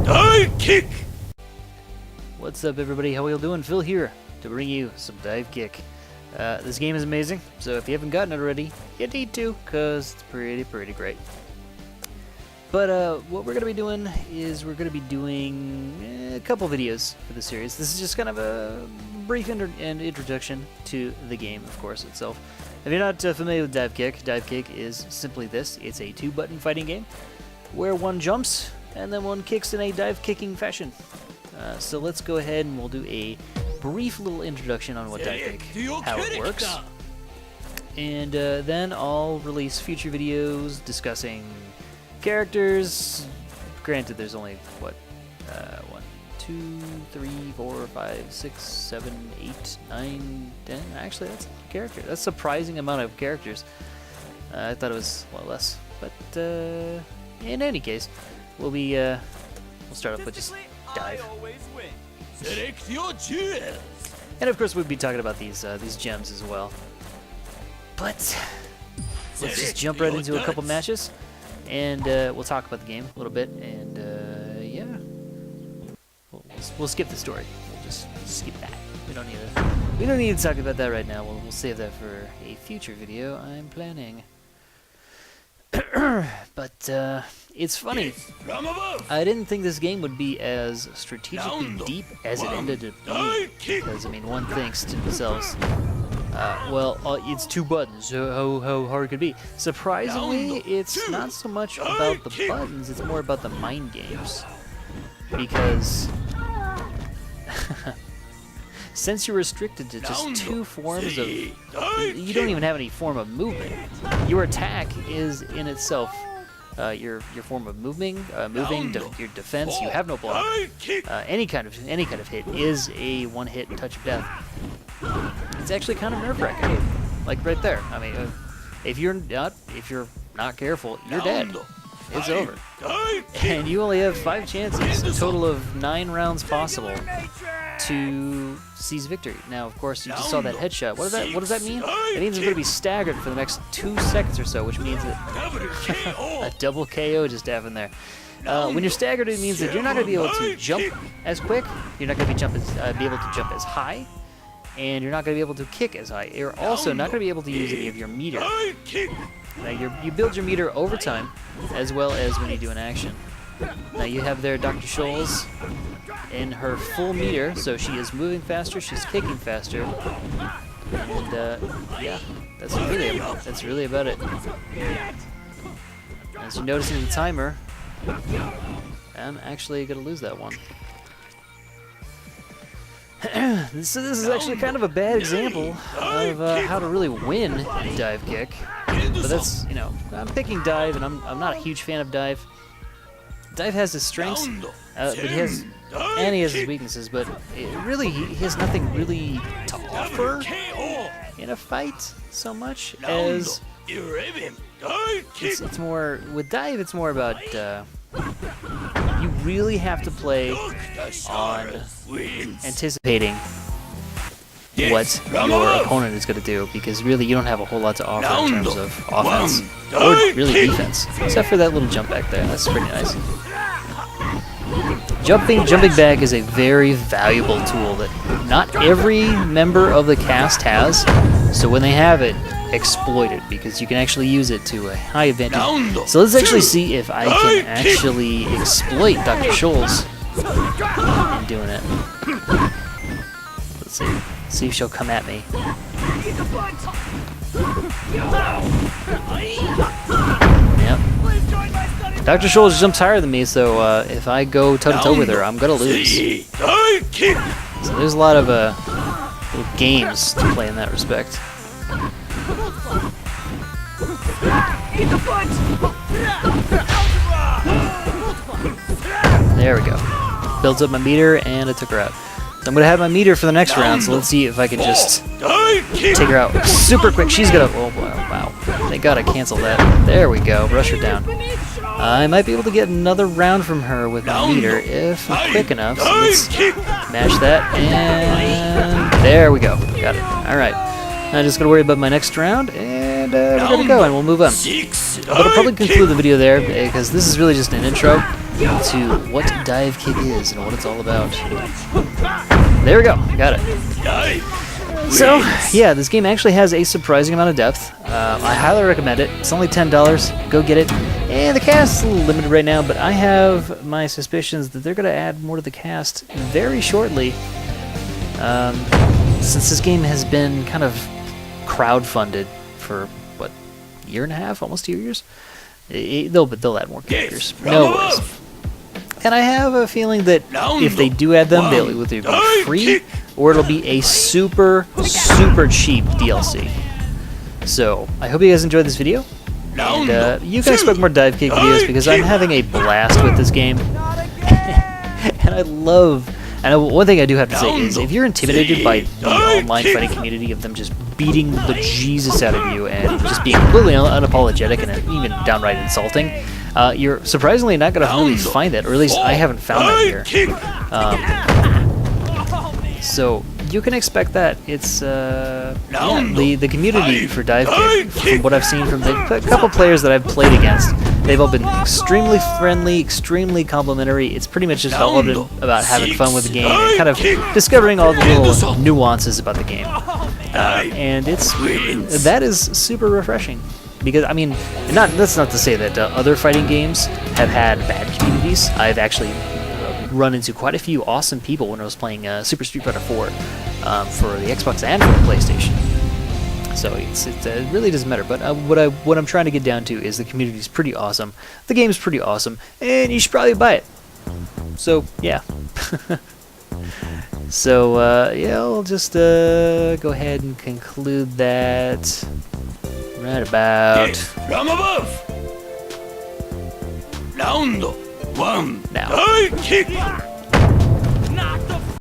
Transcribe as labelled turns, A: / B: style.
A: Dive kick!
B: What's up, everybody? How y'all doing? Phil here to bring you some dive kick. This game is amazing, so if you haven't gotten it already, you need to, because it's pretty great. But what we're going to be doing is we're going to be doing a couple videos for the series. This is just kind of a brief introduction to the game, of course, itself. If you're not familiar with dive kick is simply this. It's a two-button fighting game where one jumps and then one kicks in a dive-kicking fashion. So let's go ahead and we'll do a brief little introduction on what dive kick, how it works. And then I'll release future videos discussing characters. Granted, there's only, what, 1, 2, 3, 4, 5, 6, 7, 8, 9, 10. Actually, that's a character. That's a surprising amount of characters. I thought it was a lot less. But in any case, we'll start off with just dive. And of course, we'll be talking about these gems as well. But let's just jump right into a couple matches, and we'll talk about the game a little bit. And yeah, we'll skip the story. We'll just skip that. We don't need to talk about that right now. We'll save that for a future video I'm planning. But it's funny. I didn't think this game would be as strategically deep as it ended up being, because I mean, one thinks to themselves, well, it's two buttons. How hard could it be? Surprisingly, it's not so much about the buttons. It's more about the mind games, because since you're restricted to just two forms of, you don't even have any form of movement. Your attack is in itself your form of moving, your defense. You have no block. Any kind of hit is a one-hit touch of death. It's actually kind of nerve-wracking, like right there. I mean, if you're not careful, you're dead. It's over. And you only have 5 chances, a total of 9 rounds possible, to seize victory. Now, of course, you just saw that headshot. What does that mean? It means it's going to be staggered for the next 2 seconds or so, which means that a double KO just happened there. When you're staggered, it means that you're not going to be able to jump as quick. You're not going to be able to jump as high, and you're not going to be able to kick as high. You're also not going to be able to use any of your meter. Now, you build your meter over time, as well as when you do an action. Now, you have there Dr. Scholes in her full meter, so she is moving faster, she's kicking faster, and yeah, that's really about it. As you notice in the timer, I'm actually going to lose that one. So this is actually kind of a bad example of how to really win dive kick. But that's, you know, I'm picking dive, and I'm not a huge fan of dive. Dive has his strengths, but he has his weaknesses. But he has nothing really to offer in a fight so much as it's more with dive. It's more about you really have to play on anticipating what your opponent is going to do, because really you don't have a whole lot to offer in terms of offense or really defense, except for that little jump back there. That's pretty nice. Jumping back is a very valuable tool that not every member of the cast has, so when they have it, exploit it, because you can actually use it to a high advantage. So let's actually see if I can actually exploit Dr. Scholes in doing it. Let's see if she'll come at me. Yep. Dr. Scholes jumps higher than me, so if I go toe-to-toe with her, I'm gonna lose. So there's a lot of little games to play in that respect. There we go. Builds up my meter, and I took her out. So I'm going to have my meter for the next round, so let's see if I can just take her out super quick. She's going to... Oh, wow. Thank God I canceled that. There we go. Rush her down. I might be able to get another round from her with my meter if I'm quick enough. So let's mash that, and there we go. Got it. All right. I'm just going to worry about my next round, and we're going to go, and we'll move on. But I'll probably conclude the video there, because this is really just an intro. into what dive kick is and what it's all about. There we go, got it. So, yeah, this game actually has a surprising amount of depth. I highly recommend it. It's only $10. Go get it. And the cast is a little limited right now, but I have my suspicions that they're going to add more to the cast very shortly. Since this game has been kind of crowdfunded for, what, a year and a half? Almost 2 years? They'll add more characters. No worries. And I have a feeling that if they do add them, they'll either be free or it'll be a super, super cheap DLC. So, I hope you guys enjoyed this video. And you can expect more dive kick videos because I'm having a blast with this game. And I love... And one thing I do have to say is, if you're intimidated by the online fighting community of them just beating the Jesus out of you and just being completely unapologetic and even downright insulting, you're surprisingly not going to really find that, or at least I haven't found that here. So you can expect that. It's the community for dive kick, from what I've seen from the couple players that I've played against, they've all been extremely friendly, extremely complimentary. It's pretty much just all about having fun with the game and kind of discovering all the little nuances about the game. And that is super refreshing. Because, I mean, that's not to say that other fighting games have had bad communities. I've actually run into quite a few awesome people when I was playing Super Street Fighter 4 for the Xbox and for the PlayStation. So it really doesn't matter. But what I'm trying to get down to is the community is pretty awesome, the game's pretty awesome, and you should probably buy it. So yeah. So yeah, I'll just go ahead and conclude that right about
A: from above. Round 1.
B: now.
A: High kick.